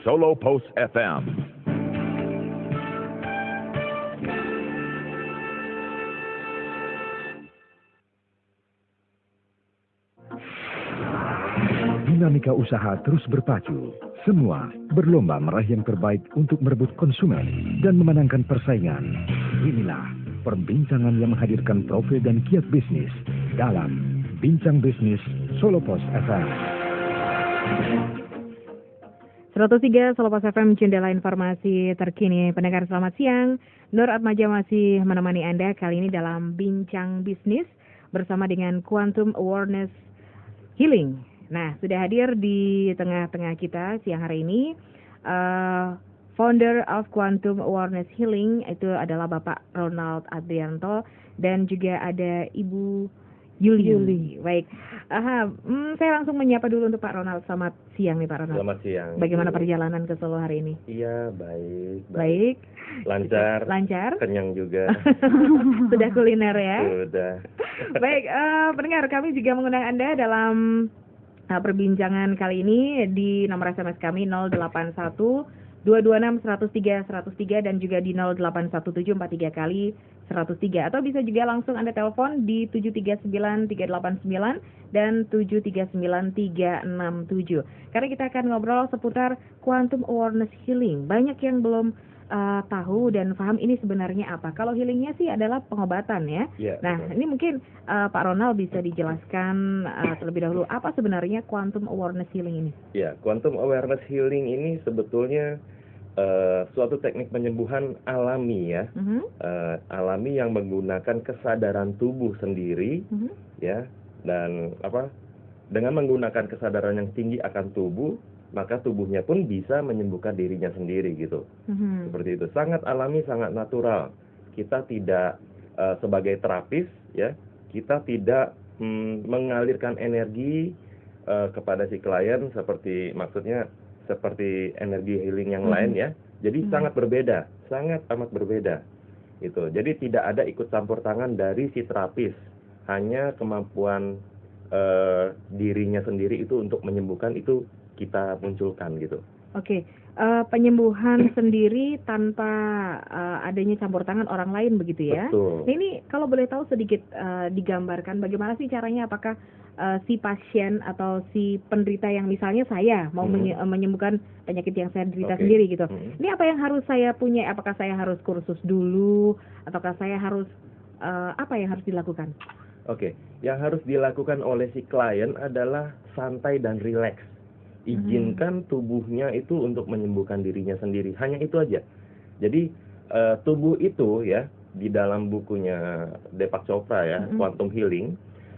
Solo Post FM. Dinamika usaha terus berpacu. Semua berlomba meraih yang terbaik untuk merebut konsumen dan memenangkan persaingan. Inilah perbincangan yang menghadirkan profil dan kiat bisnis dalam Bincang Bisnis Solo Post FM. 103 Solo Post FM, jendela informasi terkini. Pendengar selamat siang. Nur Atmaja masih menemani Anda kali ini dalam Bincang Bisnis bersama dengan Quantum Awareness Healing. Nah, sudah hadir di tengah-tengah kita siang hari ini founder of Quantum Awareness Healing, itu adalah Bapak Ronald Adrianto, dan juga ada Ibu Yuli. Baik, saya langsung menyapa dulu untuk Pak Ronald. Selamat siang nih Pak Ronald. Selamat siang. Bagaimana perjalanan ke Solo hari ini? Iya, baik. Baik. Lancar. Kenyang juga. Sudah kuliner ya? Sudah. Baik, pendengar, kami juga mengundang Anda dalam perbincangan kali ini di nomor SMS kami 081 226 103 103 dan juga di 08174 kali 103, atau bisa juga langsung Anda telepon di 739 389 dan 739 367. Karena kita akan ngobrol seputar Quantum Awareness Healing. Banyak yang belum tahu dan paham ini sebenarnya apa. Kalau healingnya sih adalah pengobatan ya. Nah, betul. Ini mungkin Pak Ronald bisa dijelaskan terlebih dahulu apa sebenarnya Quantum Awareness Healing ini? Ya, Quantum Awareness Healing ini sebetulnya suatu teknik penyembuhan alami ya. Alami yang menggunakan kesadaran tubuh sendiri ya, dan dengan menggunakan kesadaran yang tinggi akan tubuh, maka tubuhnya pun bisa menyembuhkan dirinya sendiri gitu. Seperti itu. Sangat alami, sangat natural. Kita tidak sebagai terapis ya, kita tidak mengalirkan energi kepada si klien seperti energi healing yang lain ya. Jadi sangat berbeda, sangat amat berbeda. Gitu. Jadi tidak ada ikut campur tangan dari si terapis. Hanya kemampuan dirinya sendiri itu untuk menyembuhkan itu kita munculkan gitu. Oke, penyembuhan sendiri tanpa adanya campur tangan orang lain begitu ya? Betul. Nah, ini kalau boleh tahu sedikit digambarkan bagaimana sih caranya? Apakah si pasien atau si penderita yang misalnya saya mau menyembuhkan penyakit yang saya derita sendiri gitu. Ini apa yang harus saya punya? Apakah saya harus kursus dulu? Ataukah saya harus apa yang harus dilakukan? Oke, yang harus dilakukan oleh si klien adalah santai dan rileks. Izinkan tubuhnya itu untuk menyembuhkan dirinya sendiri. Hanya itu aja. Jadi tubuh itu ya, di dalam bukunya Deepak Chopra ya, Quantum Healing.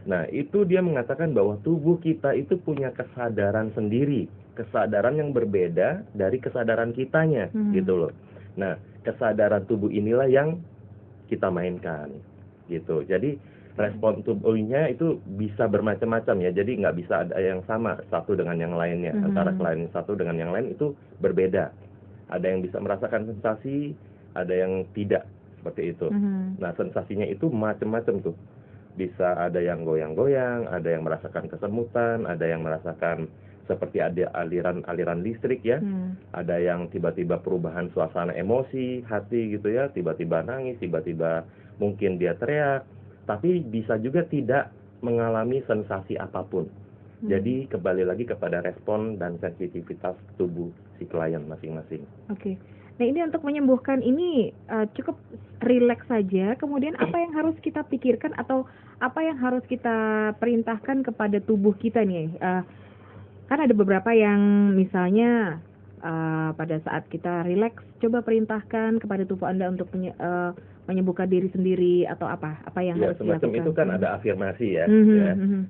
Nah, itu dia mengatakan bahwa tubuh kita itu punya kesadaran sendiri. Kesadaran yang berbeda dari kesadaran kitanya gitu loh. Nah, kesadaran tubuh inilah yang kita mainkan gitu. Jadi respon tubuhnya itu bisa bermacam-macam ya, jadi nggak bisa ada yang sama satu dengan yang lainnya. Antara klien satu dengan yang lain itu berbeda. Ada yang bisa merasakan sensasi, ada yang tidak, seperti itu. Nah, sensasinya itu macam-macam tuh. Bisa ada yang goyang-goyang, ada yang merasakan kesemutan, ada yang merasakan seperti ada aliran listrik ya. Ada yang tiba-tiba perubahan suasana emosi, hati gitu ya, tiba-tiba nangis, tiba-tiba mungkin dia teriak. Tapi bisa juga tidak mengalami sensasi apapun. Jadi kembali lagi kepada respon dan sensitivitas tubuh si klien masing-masing. Oke. Nah, ini untuk menyembuhkan ini cukup rileks saja. Kemudian apa yang harus kita pikirkan atau apa yang harus kita perintahkan kepada tubuh kita nih? Kan ada beberapa yang misalnya pada saat kita rileks, coba perintahkan kepada tubuh Anda untuk menyembuhkan diri sendiri atau apa yang harus dilakukan. Semacam itu kan ada afirmasi ya.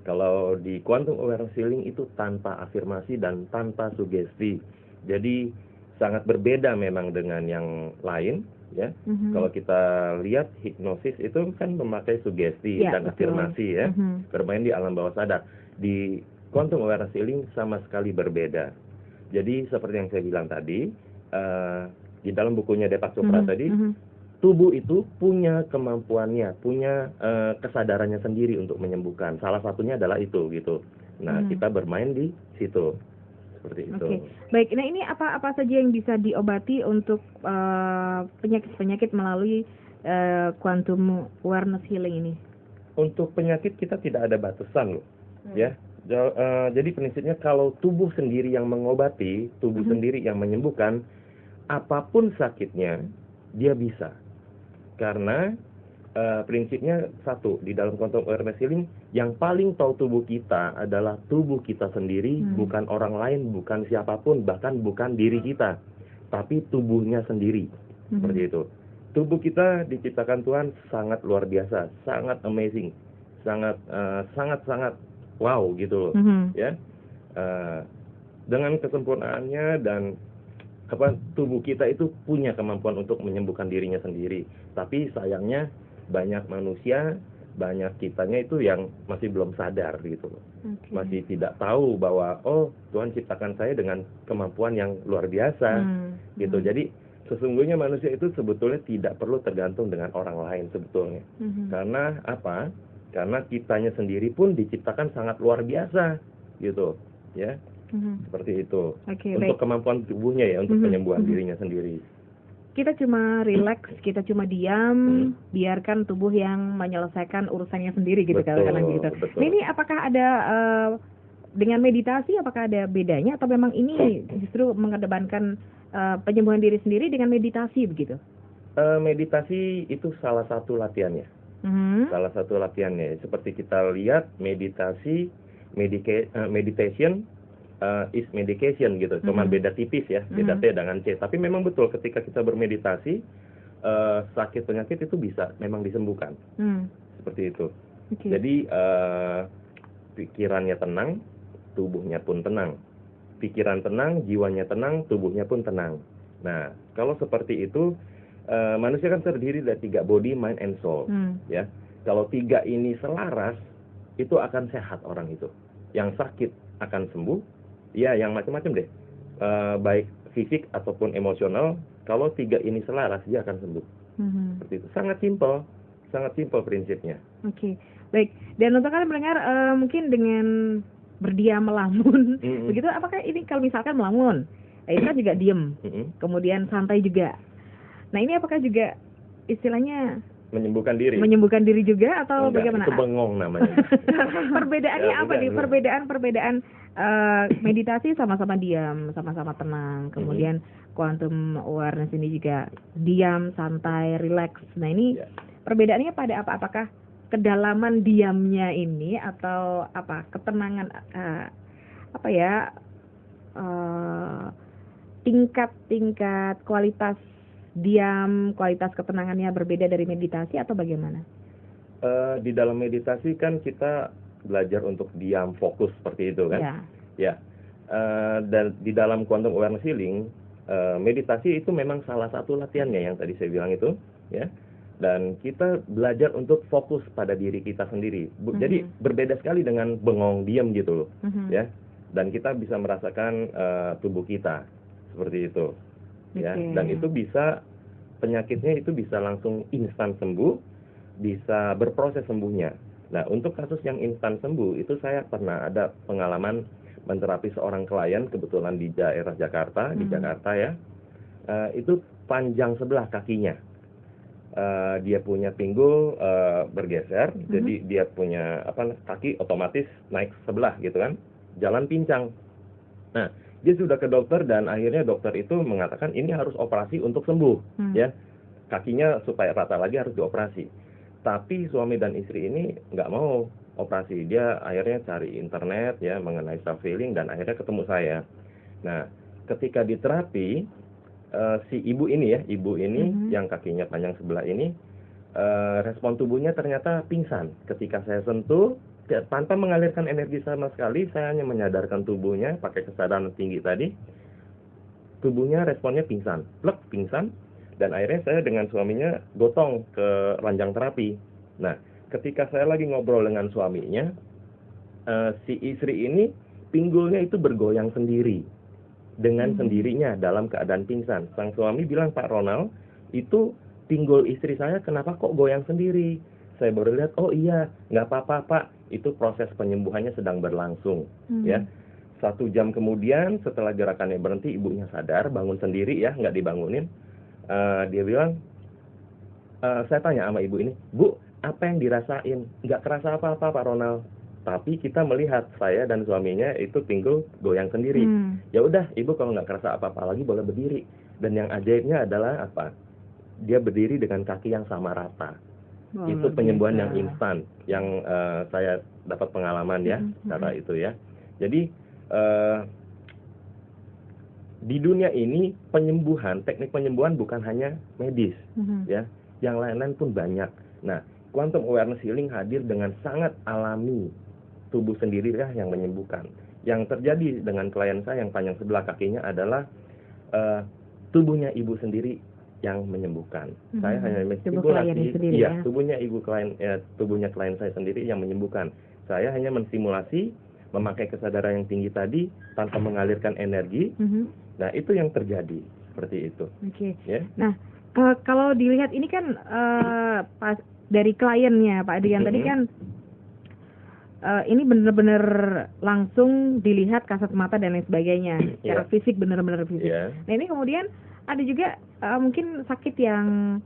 Kalau di Quantum Awareness Healing itu tanpa afirmasi dan tanpa sugesti. Jadi sangat berbeda memang dengan yang lain ya. Kalau kita lihat hipnosis itu kan memakai sugesti dan afirmasi ya. Bermain di alam bawah sadar. Di Quantum Awareness Healing sama sekali berbeda. Jadi seperti yang saya bilang tadi, di dalam bukunya Deepak Chopra tadi, tubuh itu punya kemampuannya, punya kesadarannya sendiri untuk menyembuhkan. Salah satunya adalah itu gitu. Nah, kita bermain di situ. seperti itu. Oke, baik. Nah ini apa saja yang bisa diobati untuk penyakit-penyakit melalui quantum awareness healing ini? Untuk penyakit kita tidak ada batasan loh, ya. Jadi prinsipnya kalau tubuh sendiri yang mengobati, tubuh sendiri yang menyembuhkan, apapun sakitnya dia bisa. Karena prinsipnya satu, di dalam quantum awareness healing yang paling tahu tubuh kita adalah tubuh kita sendiri, bukan orang lain, bukan siapapun, bahkan bukan diri kita, tapi tubuhnya sendiri. Seperti itu. Tubuh kita diciptakan Tuhan sangat luar biasa, sangat amazing, sangat wow gitu loh, ya. Dengan kesempurnaannya dan tubuh kita itu punya kemampuan untuk menyembuhkan dirinya sendiri. Tapi sayangnya banyak manusia, banyak kitanya itu yang masih belum sadar gitu loh. Masih tidak tahu bahwa oh Tuhan ciptakan saya dengan kemampuan yang luar biasa gitu. Jadi sesungguhnya manusia itu sebetulnya tidak perlu tergantung dengan orang lain sebetulnya. Karena apa? Karena kitanya sendiri pun diciptakan sangat luar biasa gitu, ya. Seperti itu. Untuk kemampuan tubuhnya ya, untuk penyembuhan dirinya sendiri. Kita cuma relax, kita cuma diam, biarkan tubuh yang menyelesaikan urusannya sendiri gitu, kalau gitu. Betul. Nah, ini apakah ada dengan meditasi, apakah ada bedanya atau memang ini justru mengedepankan penyembuhan diri sendiri dengan meditasi begitu? Meditasi itu salah satu latihannya. Salah satu latihannya. Seperti kita lihat meditasi, meditation is medication gitu. Cuma beda tipis ya, beda T dengan C. Tapi memang betul ketika kita bermeditasi, sakit penyakit itu bisa memang disembuhkan. Seperti itu. Jadi pikirannya tenang, tubuhnya pun tenang. Pikiran tenang, jiwanya tenang, tubuhnya pun tenang. Nah, kalau seperti itu, manusia kan terdiri dari 3 body, mind, and soul. Ya, kalau 3 ini selaras, itu akan sehat orang itu. Yang sakit akan sembuh. Ya, yang macam-macam deh. Baik fisik ataupun emosional. Kalau 3 ini selaras, dia akan sembuh. Seperti itu. Sangat simpel prinsipnya. Oke, baik. Dan untuk kalian mendengar, mungkin dengan berdiam melamun, begitu. Apakah ini kalau misalkan melamun, itu kan juga diem, kemudian santai juga. Nah ini apakah juga istilahnya menyembuhkan diri juga atau enggak, bagaimana? Itu bengong namanya. Perbedaannya apa nih? Perbedaan meditasi sama-sama diam, sama-sama tenang. Kemudian quantum awareness ini juga diam, santai, relax. Nah ini perbedaannya pada apa? Apakah kedalaman diamnya ini atau apa? Ketenangan tingkat kualitas diam, kualitas ketenangannya berbeda dari meditasi atau bagaimana? Di dalam meditasi kan kita belajar untuk diam, fokus seperti itu kan? Ya. Dan di dalam quantum awareness healing, meditasi itu memang salah satu latihannya yang tadi saya bilang itu, ya. Dan kita belajar untuk fokus pada diri kita sendiri. Jadi berbeda sekali dengan bengong diam gitu loh, ya. Dan kita bisa merasakan tubuh kita seperti itu. Ya, dan itu bisa penyakitnya itu bisa langsung instan sembuh, bisa berproses sembuhnya. Nah, untuk kasus yang instan sembuh itu saya pernah ada pengalaman menterapi seorang klien kebetulan di daerah Jakarta, di Jakarta ya. Itu panjang sebelah kakinya. Dia punya pinggul bergeser, jadi dia punya kaki otomatis naik sebelah gitu kan, jalan pincang. Nah, dia sudah ke dokter dan akhirnya dokter itu mengatakan ini harus operasi untuk sembuh, ya. Kakinya supaya rata lagi harus dioperasi. Tapi suami dan istri ini nggak mau operasi. Dia akhirnya cari internet ya mengenai self healing dan akhirnya ketemu saya. Nah, ketika di terapi si ibu ini yang kakinya panjang sebelah ini, respon tubuhnya ternyata pingsan. Ketika saya sentuh tanpa mengalirkan energi sama sekali, saya hanya menyadarkan tubuhnya pakai kesadaran tinggi tadi, tubuhnya responnya pingsan, pingsan, dan akhirnya saya dengan suaminya gotong ke ranjang terapi. Nah, ketika saya lagi ngobrol dengan suaminya, si istri ini pinggulnya itu bergoyang sendiri dengan sendirinya dalam keadaan pingsan. Sang suami bilang, Pak Ronald, itu pinggul istri saya kenapa kok goyang sendiri? Saya baru lihat, oh iya, nggak apa-apa Pak, itu proses penyembuhannya sedang berlangsung. Ya, 1 jam kemudian setelah gerakannya berhenti, ibunya sadar, bangun sendiri ya, nggak dibangunin. Dia bilang, saya tanya sama ibu ini, Bu, apa yang dirasain? Nggak kerasa apa-apa Pak Ronald. Tapi kita melihat saya dan suaminya itu pinggul goyang sendiri. Ya udah, ibu kalau nggak kerasa apa-apa lagi boleh berdiri. Dan yang ajaibnya adalah apa? Dia berdiri dengan kaki yang sama rata. Itu penyembuhan yang instan, yang saya dapat pengalaman ya, cara itu ya. Jadi di dunia ini teknik penyembuhan bukan hanya medis, ya, yang lain-lain pun banyak. Nah, quantum awareness healing hadir dengan sangat alami, tubuh sendirilah yang menyembuhkan. Yang terjadi dengan klien saya yang panjang sebelah kakinya adalah tubuhnya ibu sendiri yang menyembuhkan. Saya hanya menstimulasi, iya, tubuhnya klien saya sendiri yang menyembuhkan. Saya hanya menstimulasi, memakai kesadaran yang tinggi tadi tanpa mengalirkan energi. Nah, itu yang terjadi seperti itu. Oke. Ya? Nah, kalau dilihat ini kan pas dari kliennya Pak Adrian tadi kan ini benar-benar langsung dilihat kasat mata dan lain sebagainya, secara fisik, benar-benar fisik. Nah, ini kemudian ada juga mungkin sakit yang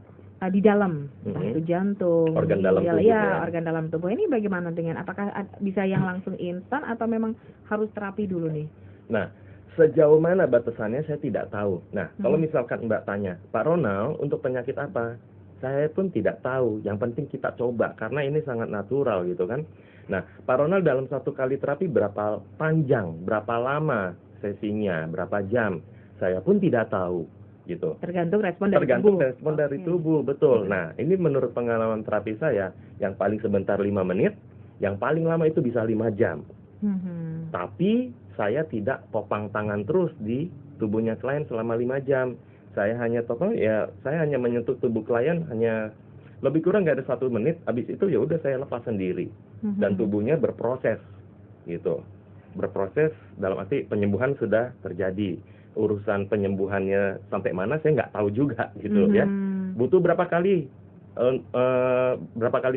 di dalam, entah itu jantung, organ dalam tubuh. Organ dalam tubuh. Ini bagaimana dengan, apakah bisa yang langsung instan atau memang harus terapi dulu nih? Nah, sejauh mana batasannya saya tidak tahu. Nah, kalau misalkan Mbak tanya, Pak Ronald untuk penyakit apa? Saya pun tidak tahu. Yang penting kita coba, karena ini sangat natural gitu kan. Nah, Pak Ronald dalam 1 kali terapi berapa panjang, berapa lama sesinya, berapa jam, saya pun tidak tahu gitu. Tergantung respon dari tubuh, betul. Nah, ini menurut pengalaman terapi saya, yang paling sebentar 5 menit, yang paling lama itu bisa 5 jam. Tapi saya tidak topang tangan terus di tubuhnya klien selama 5 jam. Saya hanya menyentuh tubuh klien hanya lebih kurang nggak ada 1 menit. Habis itu ya udah saya lepas sendiri. Dan tubuhnya berproses gitu. Berproses dalam arti penyembuhan sudah terjadi. Urusan penyembuhannya sampai mana saya nggak tahu juga gitu ya. Butuh berapa kali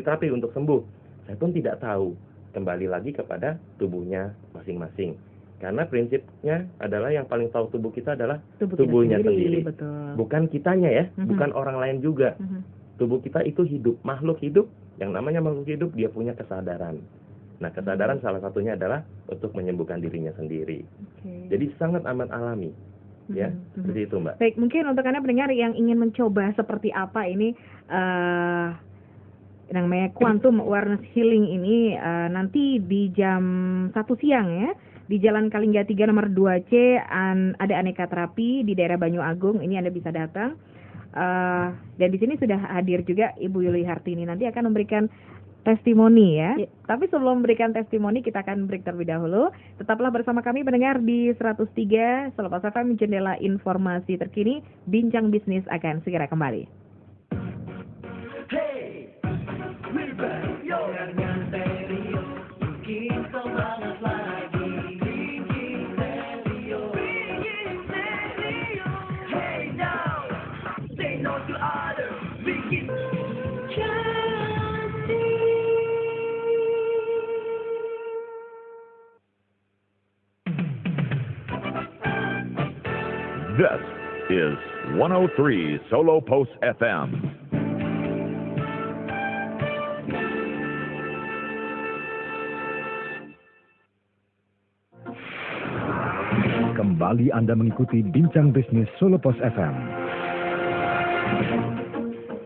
terapi untuk sembuh? Saya pun tidak tahu. Kembali lagi kepada tubuhnya masing-masing. Karena prinsipnya adalah yang paling tahu tubuh kita adalah tubuhnya sendiri. Betul. Bukan kitanya ya, bukan orang lain juga. Tubuh kita itu hidup, makhluk hidup. Yang namanya makhluk hidup dia punya kesadaran. Nah, kesadaran salah satunya adalah untuk menyembuhkan dirinya sendiri. Jadi sangat amat alami. Ya, seperti itu Mbak. Baik, mungkin untuk Anda pendengar yang ingin mencoba seperti apa ini namanya Quantum Awareness Healing ini nanti di jam 1 siang ya, di Jalan Kalingga 3 nomor 2C ada aneka terapi di daerah Banyu Agung. Ini Anda bisa datang. Dan di sini sudah hadir juga Ibu Yuli Hartini, nanti akan memberikan testimoni ya. Tapi sebelum memberikan testimoni kita akan break terlebih dahulu. Tetaplah bersama kami pendengar di 103 Selepas FM, jendela informasi terkini. Bincang Bisnis akan segera kembali. Hey, we're back, yo. Bikin semangat lagi. Bikin stereo. Hey now, say no to others. Bikin This is 103 Solo Post FM. Kembali Anda mengikuti Bincang Bisnis Solo Post FM.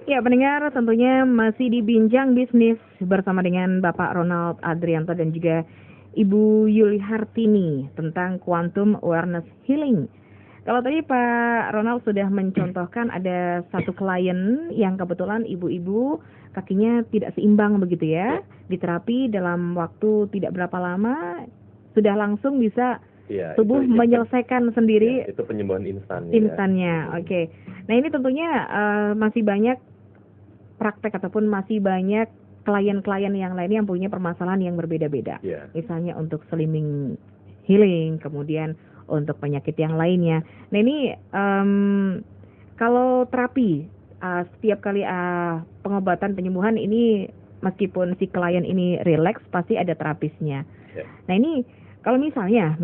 Ya, pendengar, tentunya masih di Bincang Bisnis bersama dengan Bapak Ronald Adrianto dan juga Ibu Yuli Hartini tentang Quantum Awareness Healing. Kalau tadi Pak Ronald sudah mencontohkan ada satu klien yang kebetulan ibu-ibu kakinya tidak seimbang begitu ya, diterapi dalam waktu tidak berapa lama sudah langsung bisa tubuh menyelesaikan sendiri. Itu penyembuhan instannya. Oke. Nah, ini tentunya masih banyak praktek ataupun masih banyak klien-klien yang lain yang punya permasalahan yang berbeda-beda. Misalnya untuk slimming healing, kemudian untuk penyakit yang lainnya. Nah, ini kalau terapi setiap kali pengobatan penyembuhan ini, meskipun si klien ini rileks, pasti ada terapisnya. Nah, ini Kalau misalnya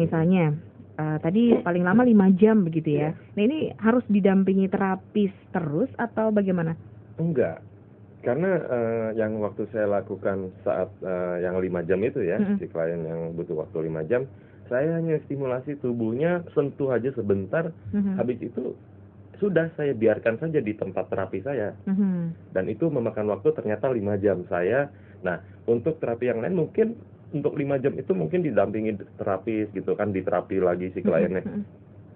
tadi paling lama 5 jam begitu ya. Nah ini harus didampingi terapis terus atau bagaimana? Enggak. Karena yang waktu saya lakukan saat yang 5 jam itu ya, si klien yang butuh waktu 5 jam, saya hanya stimulasi tubuhnya, sentuh aja sebentar, habis itu sudah saya biarkan saja di tempat terapi saya. Dan itu memakan waktu ternyata 5 jam saya. Nah, untuk terapi yang lain mungkin untuk 5 jam itu mungkin didampingi terapis gitu kan, diterapi lagi si kliennya.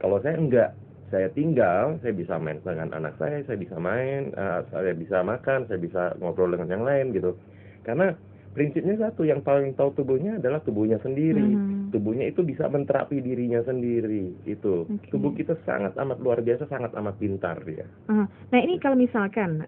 Kalau saya enggak, saya tinggal, saya bisa main dengan anak saya bisa main, saya bisa makan, saya bisa ngobrol dengan yang lain gitu. Karena prinsipnya satu, yang paling tahu tubuhnya adalah tubuhnya sendiri. Tubuhnya itu bisa menterapi dirinya sendiri. Itu tubuh kita sangat amat luar biasa, sangat amat pintar dia. Nah ini kalau misalkan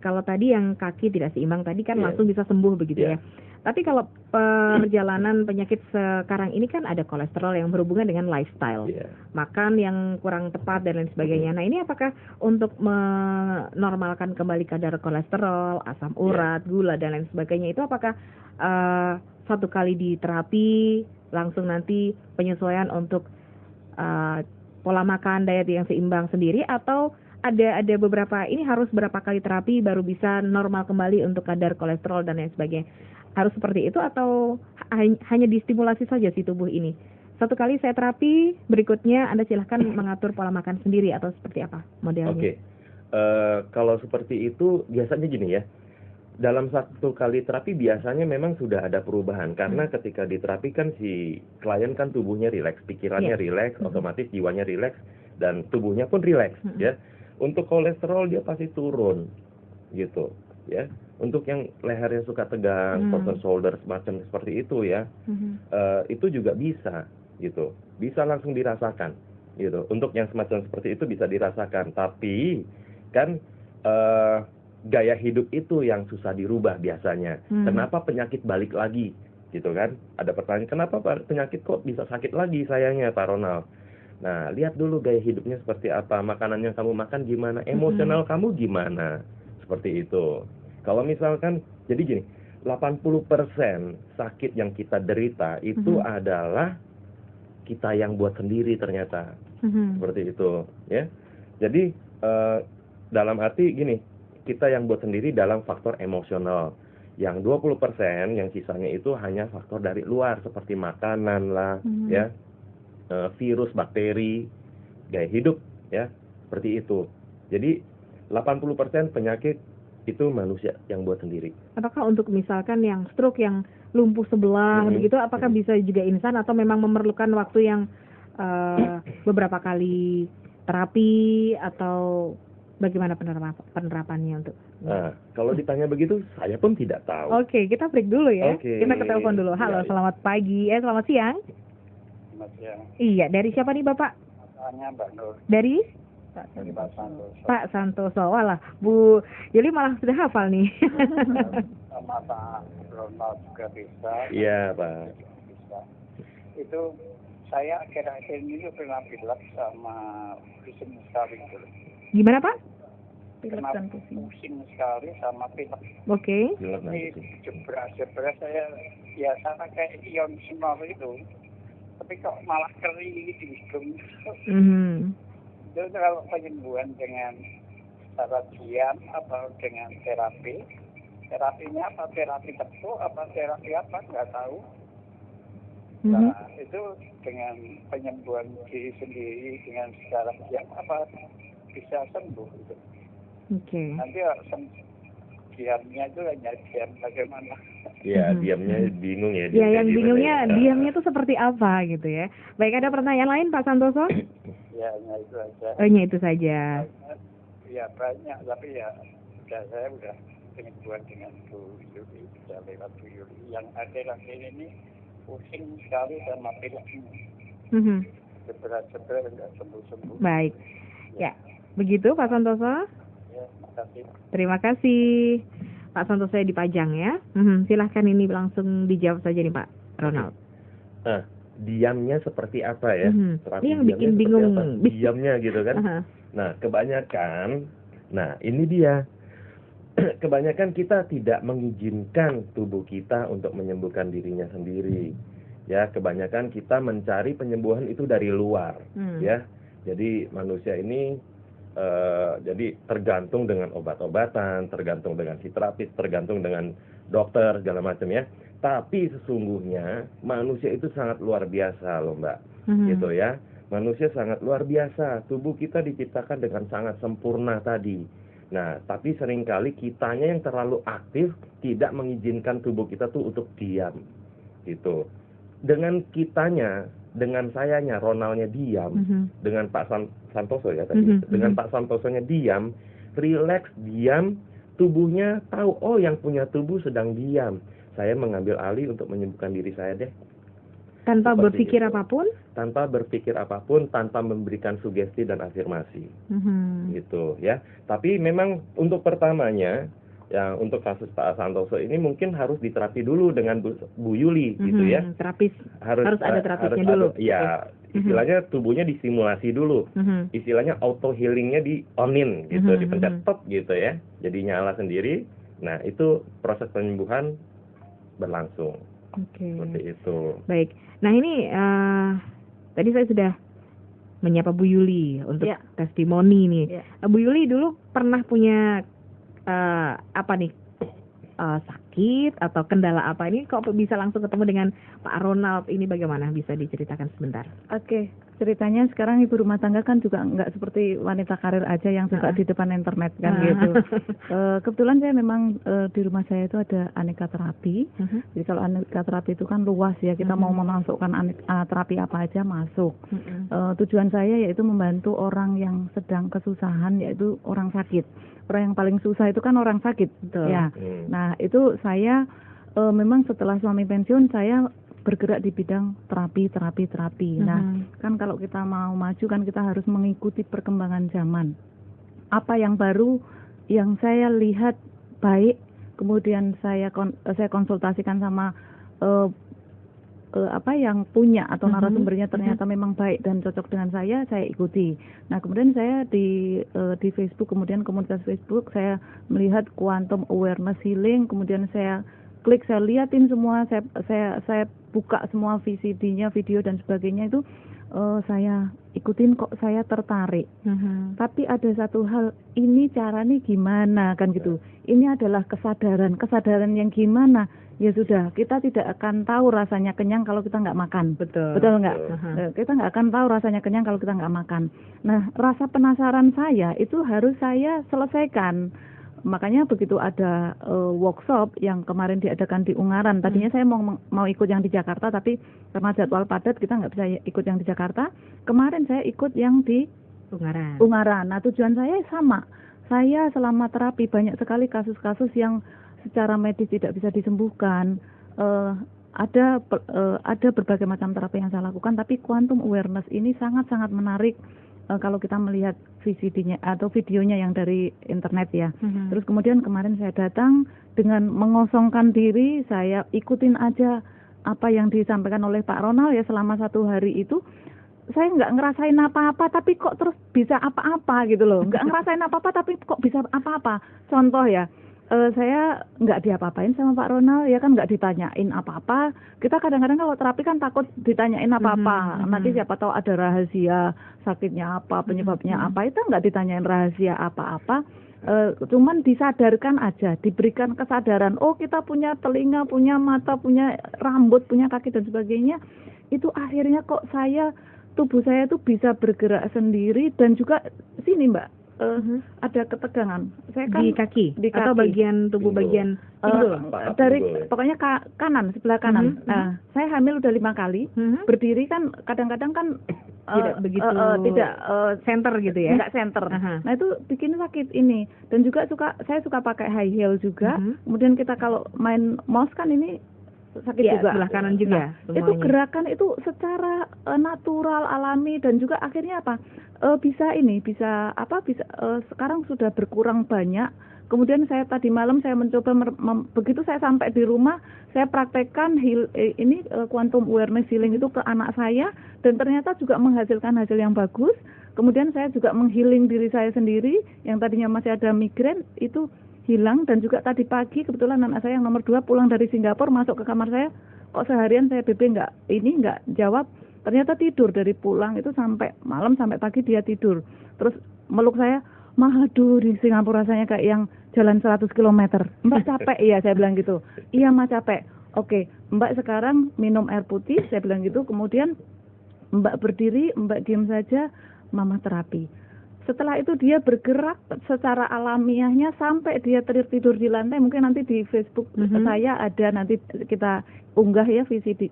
kalau tadi yang kaki tidak seimbang tadi kan langsung bisa sembuh begitu ya. Tapi kalau perjalanan penyakit sekarang ini kan ada kolesterol yang berhubungan dengan lifestyle, makan yang kurang tepat dan lain sebagainya. Nah ini apakah untuk menormalkan kembali kadar kolesterol, asam urat, gula dan lain sebagainya itu apakah satu kali di terapi langsung nanti penyesuaian untuk pola makan, diet yang seimbang sendiri, atau ada beberapa ini harus berapa kali terapi baru bisa normal kembali untuk kadar kolesterol dan lain sebagainya? Harus seperti itu atau hanya distimulasi saja si tubuh ini? Satu kali saya terapi, berikutnya Anda silahkan mengatur pola makan sendiri atau seperti apa modelnya? Oke. Kalau seperti itu biasanya gini ya. Dalam satu kali terapi biasanya memang sudah ada perubahan karena ketika diterapi kan si klien kan tubuhnya rileks, pikirannya rileks, otomatis jiwanya rileks dan tubuhnya pun rileks ya. Untuk kolesterol dia pasti turun gitu ya. Untuk yang lehernya suka tegang, frozen shoulder semacam seperti itu ya, itu juga bisa gitu, bisa langsung dirasakan gitu. Untuk yang semacam seperti itu bisa dirasakan, tapi kan gaya hidup itu yang susah dirubah biasanya. Kenapa penyakit balik lagi gitu kan? Ada pertanyaan, kenapa penyakit kok bisa sakit lagi sayangnya Pak Ronald? Nah, lihat dulu gaya hidupnya seperti apa, makanan yang kamu makan gimana, emosional kamu gimana, seperti itu. Kalau misalkan, jadi gini, 80% sakit yang kita derita itu adalah kita yang buat sendiri ternyata, seperti itu, ya. Jadi dalam arti gini, kita yang buat sendiri dalam faktor emosional. Yang 20% yang sisanya itu hanya faktor dari luar seperti makanan lah, ya, virus, bakteri, gaya hidup, ya, seperti itu. Jadi 80% penyakit itu manusia yang buat sendiri. Apakah untuk misalkan yang stroke, yang lumpuh sebelah begitu, apakah bisa juga instan atau memang memerlukan waktu yang beberapa kali terapi atau bagaimana penerapannya untuk? Nah, kalau ditanya begitu, saya pun tidak tahu. Oke, kita break dulu ya. Oke. Kita ke telepon dulu. Halo, selamat pagi. Selamat siang. Selamat siang. Iya, dari siapa nih Bapak? Tanya Mbak Nur. Dari? Dari Pak Santoso. Pak Santoso. Walah, Bu Yuli malah sudah hafal nih. Sama Pak Ronald juga bisa. Iya, Pak. Bisa. Itu saya akhir-akhir ini pernah bilang sama pusing sekali dulu. Gimana Pak? Pernah pusing sekali sama pilek. Oke. Ini jebret saya ya sama kayak ion semua itu. Tapi kok malah kering di hidung. Itu kalau penyembuhan dengan cara diam atau dengan terapi, terapinya apa, terapi tepuk apa terapi apa nggak tahu. Nah itu dengan penyembuhan diri sendiri dengan secara diam apa bisa sembuh gitu. Oke. Nanti diamnya itu hanya diam bagaimana? Iya, diamnya bingung ya. Ya, yang bingungnya diamnya itu seperti apa gitu ya. Baik, ada pertanyaan lain Pak Santoso? Ya, hanya itu aja. Hanya itu saja. Ya banyak, tapi ya saya udah penyembuhan dengan Bu Yuli, sudah lewat Bu Yuli. Yang akhir-akhir ini pusing sekali sama pileknya. Seberat-seberat nggak sembuh-sembuh. Baik. Ya, begitu Pak Santoso? Ya, makasih. Terima kasih. Pak Santoso saya dipajang ya. Silahkan ini langsung dijawab saja nih Pak Ronald. Nah, diamnya seperti apa ya? Ini yang bikin bingung. Diamnya gitu kan? Nah, kebanyakan, ini dia. Kebanyakan kita tidak mengizinkan tubuh kita untuk menyembuhkan dirinya sendiri. Ya, kebanyakan kita mencari penyembuhan itu dari luar, ya. Jadi manusia ini jadi tergantung dengan obat-obatan, tergantung dengan si terapis, tergantung dengan dokter segala macam ya. Tapi sesungguhnya manusia itu sangat luar biasa loh Mbak, gitu ya. Manusia sangat luar biasa. Tubuh kita diciptakan dengan sangat sempurna tadi. Nah, tapi seringkali kitanya yang terlalu aktif tidak mengizinkan tubuh kita tuh untuk diam, gitu. Dengan kitanya, dengan sayanya, Ronaldnya diam, dengan Pak Santoso ya tadi, dengan Pak Santosonya diam, rileks, diam, tubuhnya tahu, oh yang punya tubuh sedang diam, saya mengambil alih untuk menyembuhkan diri saya deh. Tanpa Seperti berpikir itu. apapun? Tanpa berpikir apapun, tanpa memberikan sugesti dan afirmasi, gitu ya. Tapi memang untuk pertamanya, ya untuk kasus Pak Santoso ini mungkin harus diterapi dulu dengan Bu Yuli gitu ya. Terapis harus ada terapisnya dulu. Ya, istilahnya tubuhnya disimulasi dulu. Istilahnya auto healingnya di onin gitu, dipencet top gitu ya. Jadi nyala sendiri. Nah, itu proses penyembuhan berlangsung. Seperti itu. Baik. Nah, ini tadi saya sudah menyapa Bu Yuli untuk testimoni nih. Bu Yuli dulu pernah punya apa nih, sakit atau kendala apa, ini kok bisa langsung ketemu dengan Pak Ronald ini, bagaimana bisa diceritakan sebentar? Oke, ceritanya sekarang ibu rumah tangga kan juga nggak seperti wanita karir aja yang suka di depan internet kan gitu. Kebetulan saya memang di rumah saya itu ada aneka terapi. Jadi kalau aneka terapi itu kan luas ya, kita mau memasukkan terapi apa aja masuk. Tujuan saya yaitu membantu orang yang sedang kesusahan, yaitu orang sakit. Orang yang paling susah itu kan orang sakit. Ya. Nah, itu saya memang setelah suami pensiun saya bergerak di bidang terapi. Nah, kan kalau kita mau maju kan kita harus mengikuti perkembangan zaman. Apa yang baru yang saya lihat baik, kemudian saya konsultasikan sama apa yang punya atau narasumbernya ternyata memang baik dan cocok dengan saya ikuti. Nah, kemudian saya di Facebook, kemudian komunitas Facebook saya melihat quantum awareness healing, kemudian saya klik, saya liatin semua, saya buka semua VCD-nya, video dan sebagainya itu saya ikutin, kok saya tertarik. Tapi ada satu hal, ini caranya gimana kan gitu. Ini adalah kesadaran yang gimana? Ya sudah, kita tidak akan tahu rasanya kenyang kalau kita nggak makan. Betul nggak? Kita nggak akan tahu rasanya kenyang kalau kita nggak makan. Nah, rasa penasaran saya itu harus saya selesaikan. Makanya begitu ada workshop yang kemarin diadakan di Ungaran. Tadinya saya mau ikut yang di Jakarta, tapi karena jadwal padat kita nggak bisa ikut yang di Jakarta. Kemarin saya ikut yang di Ungaran. Nah, tujuan saya sama. Saya selama terapi banyak sekali kasus-kasus yang secara medis tidak bisa disembuhkan. Ada berbagai macam terapi yang saya lakukan, tapi quantum awareness ini sangat-sangat menarik kalau kita melihat VCD-nya atau videonya yang dari internet ya. Terus kemudian kemarin saya datang dengan mengosongkan diri, saya ikutin aja apa yang disampaikan oleh Pak Ronald ya selama 1 hari itu. Saya nggak ngerasain apa-apa, tapi kok terus bisa apa-apa gitu loh. Nggak ngerasain apa-apa, tapi kok bisa apa-apa. Contoh ya, saya nggak diapa-apain sama Pak Ronald, ya kan nggak ditanyain apa-apa. Kita kadang-kadang kalau terapi kan takut ditanyain apa-apa. Nanti siapa tahu ada rahasia sakitnya apa, penyebabnya apa. Itu nggak ditanyain rahasia apa-apa. Cuman disadarkan aja, diberikan kesadaran. Oh, kita punya telinga, punya mata, punya rambut, punya kaki dan sebagainya. Itu akhirnya kok tubuh saya itu bisa bergerak sendiri dan juga sini Mbak. Ada ketegangan. Saya kan di kaki atau bagian tubuh bagian pinggul. Dari pokoknya kanan, sebelah kanan. Nah, saya hamil udah 5 kali. Berdiri kan kadang-kadang kan tidak begitu center gitu ya. Enggak center. Nah, itu bikin sakit ini. Dan juga saya suka pakai high heel juga. Kemudian kita kalau main mouse kan ini sakit juga sebelah kanan juga. Nah, itu gerakan itu secara natural, alami dan juga akhirnya apa? Bisa sekarang sudah berkurang banyak. Kemudian saya tadi malam saya mencoba begitu saya sampai di rumah, saya praktekkan quantum awareness healing itu ke anak saya dan ternyata juga menghasilkan hasil yang bagus. Kemudian saya juga menghealing diri saya sendiri yang tadinya masih ada migrain itu hilang. Dan juga tadi pagi kebetulan anak saya yang nomor 2 pulang dari Singapura masuk ke kamar saya, kok seharian saya BB nggak jawab, ternyata tidur dari pulang itu sampai malam sampai pagi dia tidur. Terus meluk saya, "Mah, aduh, di Singapura rasanya kayak yang jalan 100 km. Mbak capek?" Iya, saya bilang gitu. "Iya, Mah, capek." "Oke, Mbak sekarang minum air putih," saya bilang gitu. Kemudian Mbak berdiri, Mbak diam saja, Mama terapi. Setelah itu dia bergerak secara alamiahnya sampai dia tidur di lantai. Mungkin nanti di Facebook saya ada, nanti kita unggah ya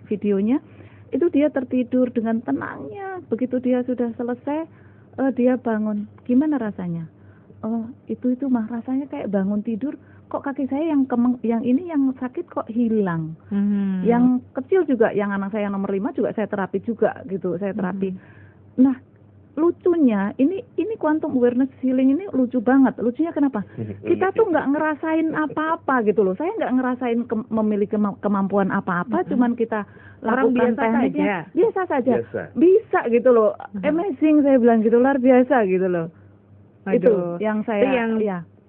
videonya. Itu dia tertidur dengan tenangnya. Begitu dia sudah selesai, dia bangun. Gimana rasanya? "Oh, itu Mah, rasanya kayak bangun tidur, kok kaki saya yang ini yang sakit kok hilang." Yang kecil juga, yang anak saya nomor 5 juga saya terapi juga gitu, saya terapi. Nah, lucunya ini quantum awareness healing ini lucu banget. Lucunya kenapa? Kita tuh nggak ngerasain apa-apa gitu loh. Saya nggak ngerasain memiliki kemampuan apa-apa, cuman kita lakukan tekniknya biasa saja. Bisa gitu loh. Amazing, saya bilang gitu, luar biasa gitu loh. Itu yang saya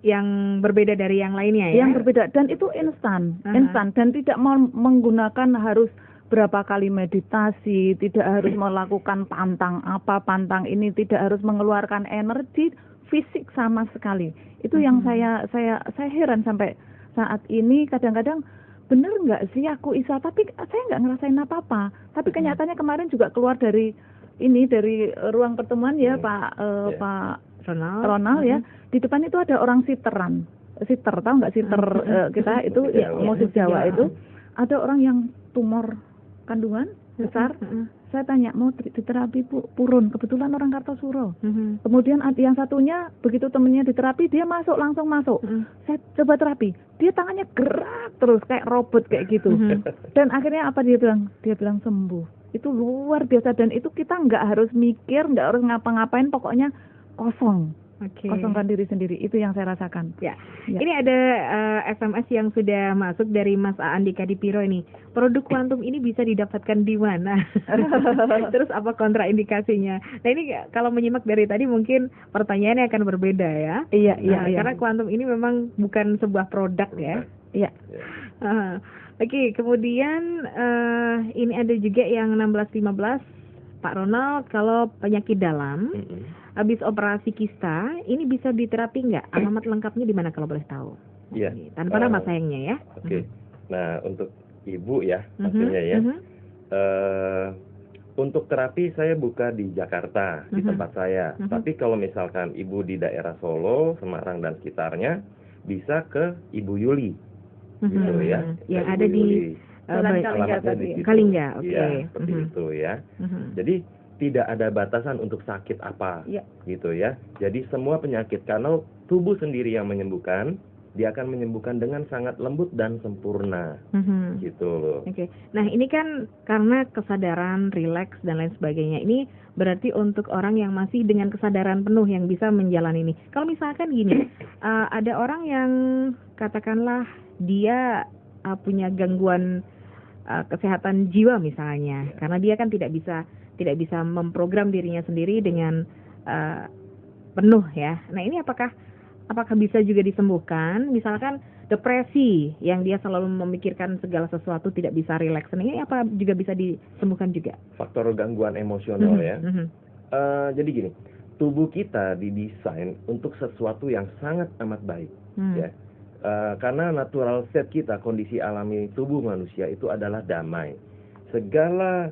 yang berbeda dari yang lainnya ya. Yang berbeda, dan itu instan dan tidak menggunakan harus berapa kali meditasi, tidak harus melakukan pantang ini, tidak harus mengeluarkan energi fisik sama sekali. Itu yang saya heran sampai saat ini. Kadang-kadang bener nggak sih aku Isa, tapi saya nggak ngerasain apa-apa. Tapi kenyataannya kemarin juga keluar dari ruang pertemuan ya Pak Ronald ya. Di depan itu ada orang siter, tahu nggak siter kita itu musik Jawa itu. Ada orang yang tumor kandungan besar. Saya tanya, "Mau diterapi purun?" Kebetulan orang Kartosuro. Kemudian yang satunya begitu temennya diterapi, dia langsung masuk. Saya coba terapi, dia tangannya gerak terus kayak robot kayak gitu. Dan akhirnya apa dia bilang? Dia bilang sembuh. Itu luar biasa, dan itu kita nggak harus mikir, nggak harus ngapa-ngapain, pokoknya kosong. Kosongkan diri sendiri, itu yang saya rasakan. Ya. Ini ada SMS yang sudah masuk dari Mas Andika di Piro ini. Produk kuantum ini bisa didapatkan di mana? Terus apa kontraindikasinya? Nah, ini kalau menyimak dari tadi mungkin pertanyaannya akan berbeda ya. Iya. Karena kuantum ini memang bukan sebuah produk ya. Iya. Oke, kemudian ini ada juga yang 1615 Pak Ronald, kalau penyakit dalam habis operasi kista, ini bisa diterapi nggak? Alamat lengkapnya di mana kalau boleh tahu? Iya. Tanpa nama sayangnya ya. Oke. Nah, untuk ibu ya, pastinya ya. Untuk terapi saya buka di Jakarta, di tempat saya. Tapi kalau misalkan ibu di daerah Solo, Semarang dan sekitarnya, bisa ke Ibu Yuli, gitu ya. Yang ada di Kalingga. Oke. Ya, seperti itu ya. Jadi tidak ada batasan untuk sakit apa, gitu ya. Jadi semua penyakit, karena tubuh sendiri yang menyembuhkan, dia akan menyembuhkan dengan sangat lembut dan sempurna, gitu loh. Oke. Nah, ini kan karena kesadaran, rileks dan lain sebagainya. Ini berarti untuk orang yang masih dengan kesadaran penuh yang bisa menjalani ini. Kalau misalkan gini, ada orang yang katakanlah dia punya gangguan kesehatan jiwa misalnya, karena dia kan tidak bisa memprogram dirinya sendiri dengan penuh ya. Nah, ini apakah bisa juga disembuhkan? Misalkan depresi yang dia selalu memikirkan segala sesuatu, tidak bisa rileks. Nah, ini apa juga bisa disembuhkan juga? Faktor gangguan emosional ya. Jadi gini, tubuh kita didesain untuk sesuatu yang sangat amat baik ya. Karena natural state kita, kondisi alami tubuh manusia itu adalah damai. Segala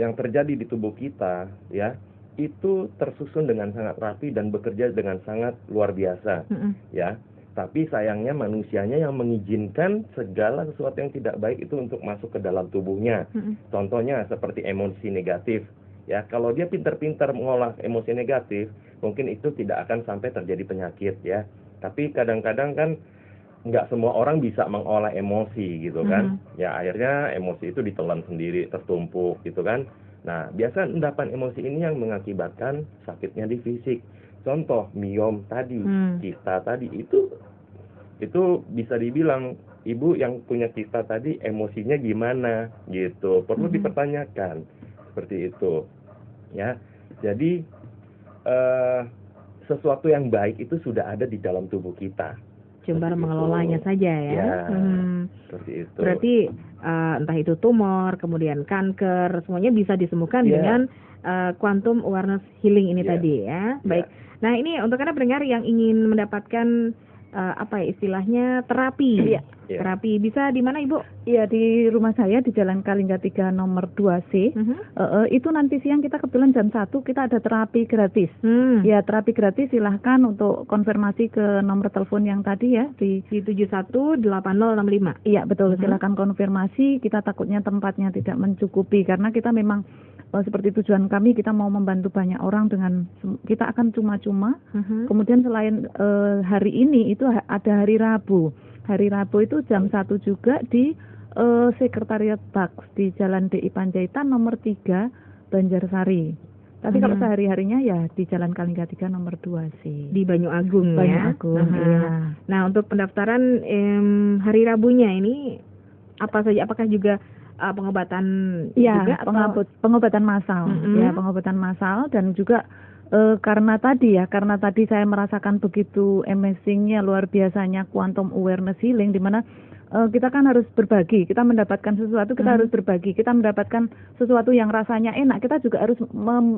yang terjadi di tubuh kita ya, itu tersusun dengan sangat rapi dan bekerja dengan sangat luar biasa ya. Tapi sayangnya manusianya yang mengizinkan segala sesuatu yang tidak baik itu untuk masuk ke dalam tubuhnya. Contohnya seperti emosi negatif ya. Kalau dia pintar-pintar mengolah emosi negatif, mungkin itu tidak akan sampai terjadi penyakit ya. Tapi kadang-kadang kan nggak semua orang bisa mengolah emosi gitu kan. Ya akhirnya emosi itu ditelan sendiri, tertumpuk gitu kan. Nah, biasa endapan emosi ini yang mengakibatkan sakitnya di fisik. Contoh miom tadi, kista tadi, itu bisa dibilang ibu yang punya kista tadi emosinya gimana gitu. Perlu dipertanyakan seperti itu. Ya. Jadi sesuatu yang baik itu sudah ada di dalam tubuh kita. Cuma Seperti mengelolanya itu. saja ya. Ya, seperti itu. Berarti entah itu tumor, kemudian kanker, semuanya bisa disembuhkan Ya. dengan quantum awareness healing ini Ya. tadi ya. Ya. Baik. Nah, ini untuk Anda pendengar yang ingin mendapatkan apa ya istilahnya terapi. Iya. Ya. Terapi bisa di mana Ibu? Iya, di rumah saya di Jalan Kalingga 3 nomor 2C. Itu nanti siang kita kebetulan jam 1 kita ada terapi gratis. Ya, terapi gratis silahkan untuk konfirmasi ke nomor telepon yang tadi ya di 718065. Iya, betul. Silahkan konfirmasi. Kita takutnya tempatnya tidak mencukupi karena kita memang seperti tujuan kami kita mau membantu banyak orang dengan kita akan cuma-cuma. Kemudian selain hari ini itu ada hari Rabu. Hari Rabu itu jam 1 juga di Sekretariat Baks di Jalan DI Panjaitan nomor 3 Banjarsari. Tapi kalau sehari-harinya ya di Jalan Kalingga 3 nomor 2 sih. Di Banyu Agung Banyu ya. Agung, iya. Nah, untuk pendaftaran hari Rabunya ini apa saja? Apakah juga pengobatan juga Ya, atau pengobatan massal. Ya, pengobatan massal dan juga karena tadi saya merasakan begitu amazingnya luar biasanya quantum awareness healing di mana kita kan harus berbagi, kita mendapatkan sesuatu kita harus berbagi, kita mendapatkan sesuatu yang rasanya enak, kita juga harus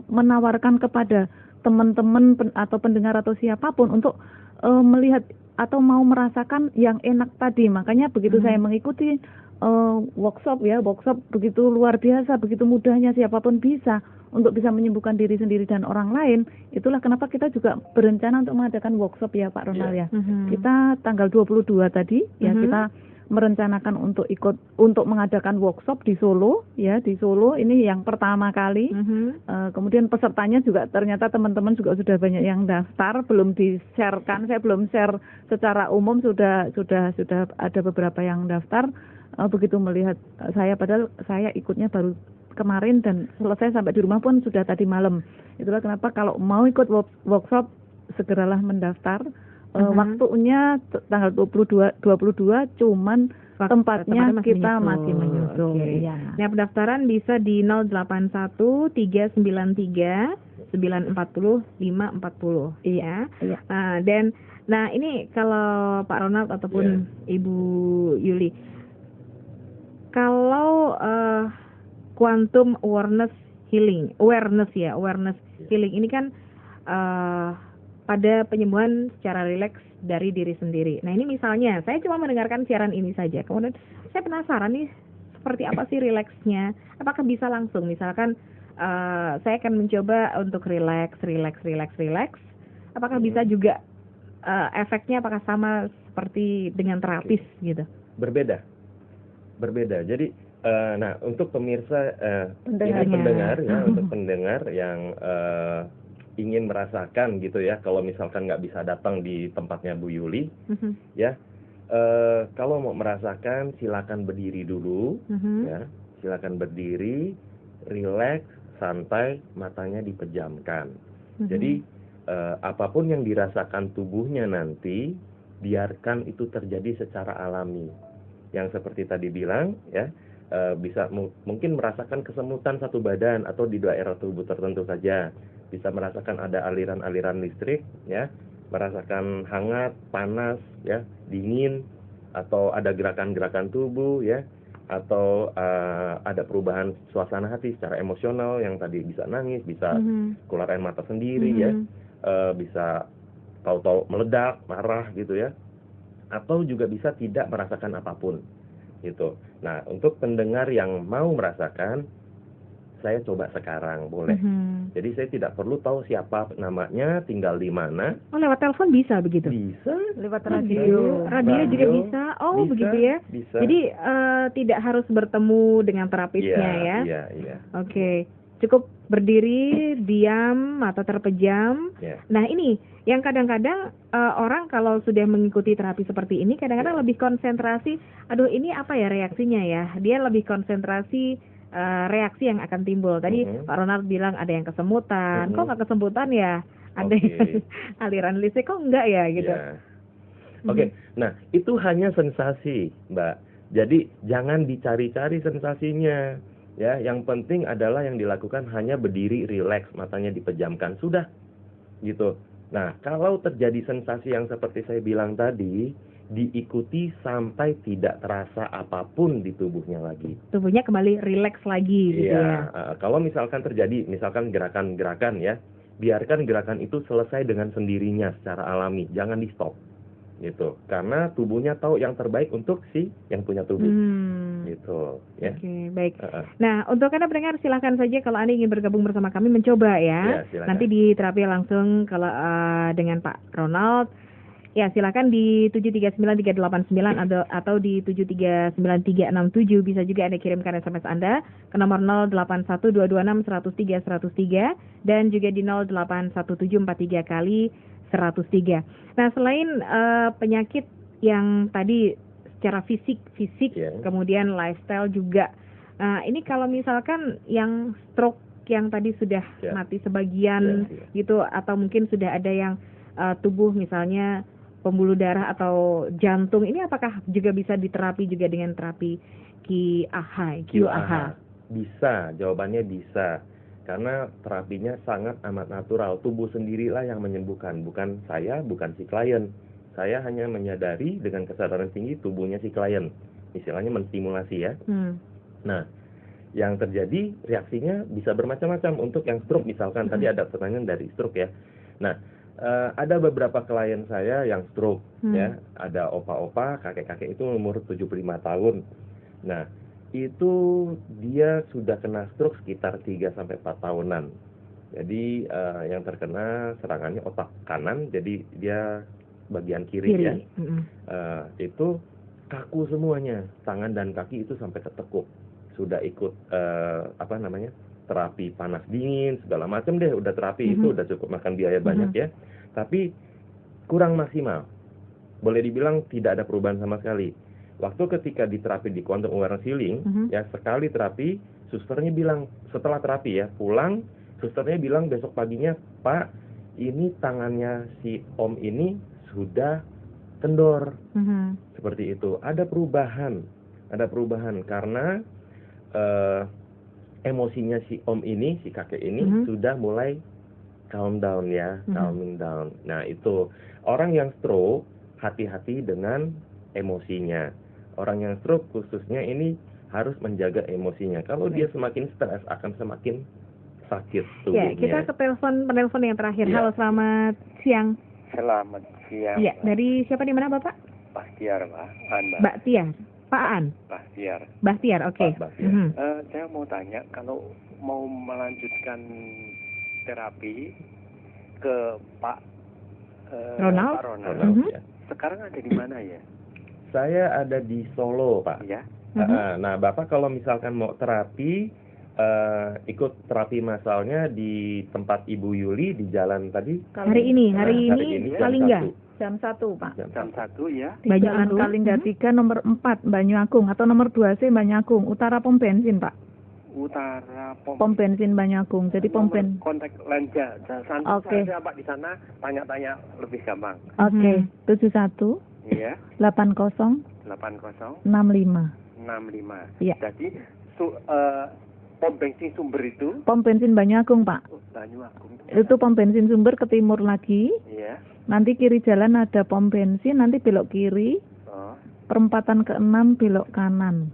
menawarkan kepada teman-teman atau pendengar atau siapapun untuk melihat atau mau merasakan yang enak tadi. Makanya begitu saya mengikuti workshop begitu luar biasa, begitu mudahnya siapapun bisa untuk bisa menyembuhkan diri sendiri dan orang lain. Itulah kenapa kita juga berencana untuk mengadakan workshop ya Pak Ronald ya. Kita tanggal 22 tadi ya kita merencanakan untuk mengadakan workshop di Solo ya, di Solo ini yang pertama kali. Kemudian pesertanya juga ternyata teman-teman juga sudah banyak yang daftar, belum di-sharekan, saya belum share secara umum, sudah ada beberapa yang daftar. Begitu melihat saya, padahal saya ikutnya baru kemarin dan selesai sampai di rumah pun sudah tadi malam. Itulah kenapa kalau mau ikut workshop segeralah mendaftar. Waktunya tanggal 22 cuman tempatnya kita masih menyusul. Okay. Ya. Nah, pendaftaran bisa di 081 393 940 540 ya. Iya. Dan ini kalau Pak Ronald ataupun Ibu Yuli, kalau quantum awareness healing ini kan pada penyembuhan secara rileks dari diri sendiri. Nah, ini misalnya saya cuma mendengarkan siaran ini saja, kemudian saya penasaran nih seperti apa sih rileksnya? Apakah bisa langsung? Misalkan saya akan mencoba untuk rileks. Apakah bisa juga efeknya apakah sama seperti dengan terapis gitu? Berbeda. Jadi untuk pemirsa pendengar ya, untuk pendengar yang ingin merasakan gitu ya, kalau misalkan nggak bisa datang di tempatnya Bu Yuli, ya kalau mau merasakan silakan berdiri dulu, ya silakan berdiri, rileks, santai, matanya dipejamkan. Jadi apapun yang dirasakan tubuhnya nanti biarkan itu terjadi secara alami. Yang seperti tadi bilang ya. Bisa mungkin merasakan kesemutan satu badan atau di daerah tubuh tertentu saja, bisa merasakan ada aliran-aliran listrik ya, merasakan hangat, panas ya, dingin, atau ada gerakan-gerakan tubuh ya, atau ada perubahan suasana hati secara emosional yang tadi bisa nangis, bisa keluar air mata sendiri ya, bisa tahu-tahu meledak, marah gitu ya, atau juga bisa tidak merasakan apapun gitu. Nah, untuk pendengar yang mau merasakan, saya coba sekarang, boleh. Jadi saya tidak perlu tahu siapa namanya, tinggal di mana. Oh, lewat telepon bisa begitu? Bisa. Lewat radio. Radio juga bisa. Oh, bisa, begitu ya. Bisa. Jadi tidak harus bertemu dengan terapisnya ya. Iya. Oke. Cukup berdiri, diam, mata terpejam. Nah, ini yang kadang-kadang orang kalau sudah mengikuti terapi seperti ini kadang-kadang lebih konsentrasi, aduh ini apa ya reaksinya ya. Dia lebih konsentrasi reaksi yang akan timbul. Tadi Pak Ronald bilang ada yang kesemutan. Kok nggak kesemutan ya? Ada yang aliran listrik kok enggak ya gitu. Oke. Nah, itu hanya sensasi, Mbak. Jadi jangan dicari-cari sensasinya. Ya, yang penting adalah yang dilakukan hanya berdiri, rileks, matanya dipejamkan, sudah gitu. Nah, kalau terjadi sensasi yang seperti saya bilang tadi, diikuti sampai tidak terasa apapun di tubuhnya lagi. Tubuhnya kembali rileks lagi gitu ya. Kalau misalkan terjadi, misalkan gerakan-gerakan ya, biarkan gerakan itu selesai dengan sendirinya secara alami, jangan di stop. Gitu. Karena tubuhnya tahu yang terbaik untuk si yang punya tubuh. Gitu, ya. Oke, baik. Nah, untuk Anda pendengar silahkan saja kalau Anda ingin bergabung bersama kami mencoba ya. Nanti di terapi langsung kalau dengan Pak Ronald. Ya, silakan di 7393889 atau di 7393367 bisa juga Anda kirimkan SMS Anda ke nomor 081226103103 dan juga di 081743 kali 103. Nah, selain penyakit yang tadi secara fisik, kemudian lifestyle juga. Ini kalau misalkan yang stroke yang tadi sudah mati sebagian gitu, atau mungkin sudah ada yang tubuh misalnya pembuluh darah atau jantung, ini apakah juga bisa diterapi juga dengan terapi QAH? Bisa, jawabannya bisa. Karena terapinya sangat amat natural. Tubuh sendirilah yang menyembuhkan, bukan saya, bukan si klien. Saya hanya menyadari dengan kesadaran tinggi tubuhnya si klien. Istilahnya menstimulasi ya. Nah, yang terjadi reaksinya bisa bermacam-macam. Untuk yang stroke misalkan, tadi ada pertanyaan dari stroke ya. Nah, ada beberapa klien saya yang stroke ya. Ada opa-opa, kakek-kakek itu umur 75 tahun. Nah, itu dia sudah kena stroke sekitar 3-4 tahunan. Jadi yang terkena serangannya otak kanan, jadi dia bagian kiri. Ya. Itu kaku semuanya, tangan dan kaki itu sampai ketekuk. Sudah ikut terapi panas dingin segala macam deh, udah terapi itu udah cukup makan biaya banyak ya. Tapi kurang maksimal. Boleh dibilang tidak ada perubahan sama sekali. Waktu ketika diterapi di quantum awareness healing, ya sekali terapi, susternya bilang setelah terapi ya pulang, susternya bilang besok paginya, Pak, ini tangannya si Om ini sudah kendor, seperti itu. Ada perubahan karena emosinya si Om ini, si kakek ini sudah mulai calm down ya, calming down. Nah itu orang yang stroke hati-hati dengan emosinya. Orang yang stroke khususnya ini harus menjaga emosinya. Kalau dia semakin stres akan semakin sakit tubuhnya. Ya, kita ke penelpon yang terakhir. Halo, selamat siang. Selamat siang. Iya, dari siapa di mana Bapak? Bahtiar, Pak. Bahtiar. Pak An. Bahtiar, oke. Saya mau tanya, kalau mau melanjutkan terapi ke Pak Ronald, Pak Ronald. Sekarang ada di mana ya? Saya ada di Solo, Pak. Ya. Nah, Bapak kalau misalkan mau terapi, ikut terapi masalnya di tempat Ibu Yuli di jalan tadi. Hari ini Kalingga. Jam 1, Pak. Jam 1 ya. Di Jalan Kalingga 3 nomor 4 Banyuagung atau nomor 2C Banyuagung, utara pom bensin, Pak. Utara pom bensin Banyuagung. Jadi pom bensin. Kontak Lanja. Oke. Saya Pak di sana tanya-tanya lebih gampang. Oke. 71. Iya. 80. 65. Iya. Jadi pom bensin sumber itu? Pom bensin Banyuagung, Pak. Banyuagung. Itu pom bensin sumber ke timur lagi. Iya. Nanti kiri jalan ada pom bensin, nanti belok kiri. Perempatan ke-6 belok kanan.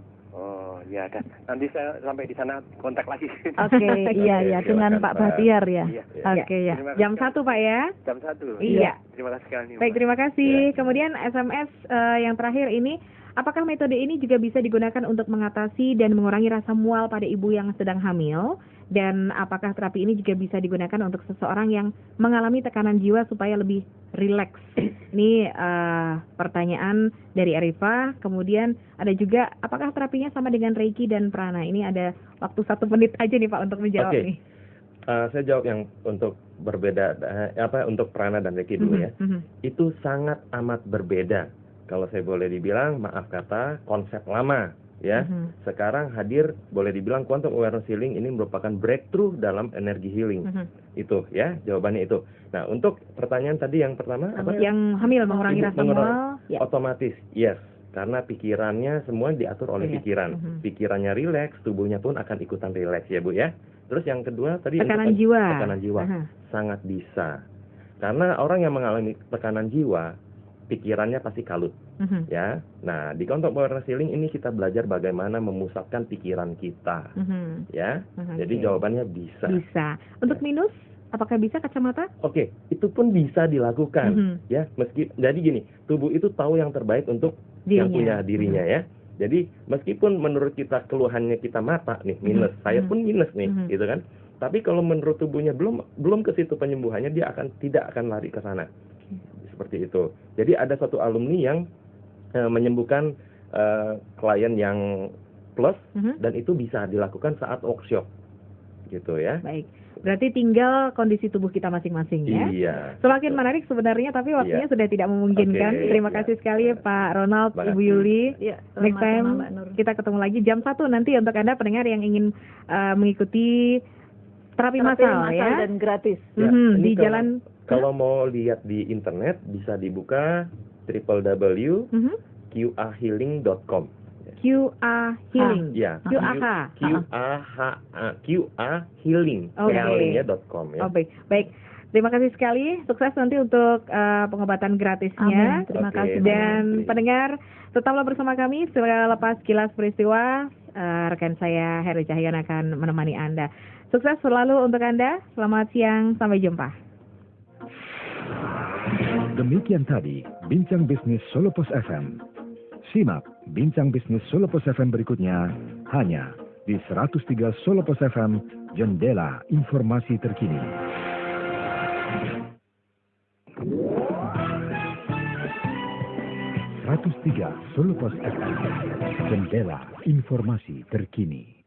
Ya, dan nanti saya sampai di sana kontak lagi. Oke, iya dengan Pak Bahtiar ya. Oke ya. Jam 1 Pak ya. Jam 1. Iya. Terima kasih sekali. Baik, terima kasih. Kemudian SMS yang terakhir ini, apakah metode ini juga bisa digunakan untuk mengatasi dan mengurangi rasa mual pada ibu yang sedang hamil? Dan apakah terapi ini juga bisa digunakan untuk seseorang yang mengalami tekanan jiwa supaya lebih rileks? Ini pertanyaan dari Arifa. Kemudian ada juga, apakah terapinya sama dengan Reiki dan Prana? Ini ada waktu 1 menit aja nih Pak untuk menjawab nih. Saya jawab yang untuk berbeda, untuk Prana dan Reiki dulu ya. Itu sangat amat berbeda. Kalau saya boleh dibilang, maaf kata, konsep lama. Ya, sekarang hadir boleh dibilang quantum awareness healing ini merupakan breakthrough dalam energi healing. Itu ya, jawabannya itu. Nah, untuk pertanyaan tadi yang pertama apa? Yang hamil mengurangi rasa mual, ya. Otomatis, yes. Karena pikirannya semua diatur oleh pikiran. Pikirannya rileks, tubuhnya pun akan ikutan rileks ya, Bu ya. Terus yang kedua tadi tekanan jiwa. Tekanan jiwa sangat bisa. Karena orang yang mengalami tekanan jiwa pikirannya pasti kalut. Ya. Nah, di Quantum Awareness Healing ini kita belajar bagaimana memusatkan pikiran kita. Ya. Jadi jawabannya bisa. Bisa. Untuk minus, apakah bisa kacamata? Oke, itu pun bisa dilakukan. Ya, jadi gini, tubuh itu tahu yang terbaik untuk yang punya dirinya ya. Jadi meskipun menurut kita keluhannya kita mata nih minus, saya pun minus nih, gitu kan. Tapi kalau menurut tubuhnya belum ke situ penyembuhannya, dia tidak akan lari ke sana. Seperti itu. Jadi ada satu alumni yang menyembuhkan klien yang plus dan itu bisa dilakukan saat workshop. Gitu ya. Baik. Berarti tinggal kondisi tubuh kita masing-masing ya. Iya. Semakin menarik sebenarnya, tapi waktunya sudah tidak memungkinkan. Terima kasih sekali Pak Ronald, Ibu Yuli. Next time kita ketemu lagi jam 1 nanti untuk Anda pendengar yang ingin mengikuti terapi massal ya. Dan gratis. Di jalan. Kalau mau lihat di internet bisa dibuka www.qahealing.com. QA Healing. Ya. QAH. QA Healing. Healingnya.com ya. Oh, baik. Terima kasih sekali. Sukses nanti untuk pengobatan gratisnya. Amin. Terima kasih. Dan pendengar, tetaplah bersama kami setelah lepas kilas peristiwa. Rekan saya Heri Cahyon akan menemani Anda. Sukses selalu untuk Anda. Selamat siang. Sampai jumpa. Demikian tadi Bincang Bisnis Solo Pos FM. Simak Bincang Bisnis Solo Pos FM berikutnya hanya di 103 Solo Pos FM, Jendela Informasi Terkini. Solo Pos FM, Jendela Informasi Terkini.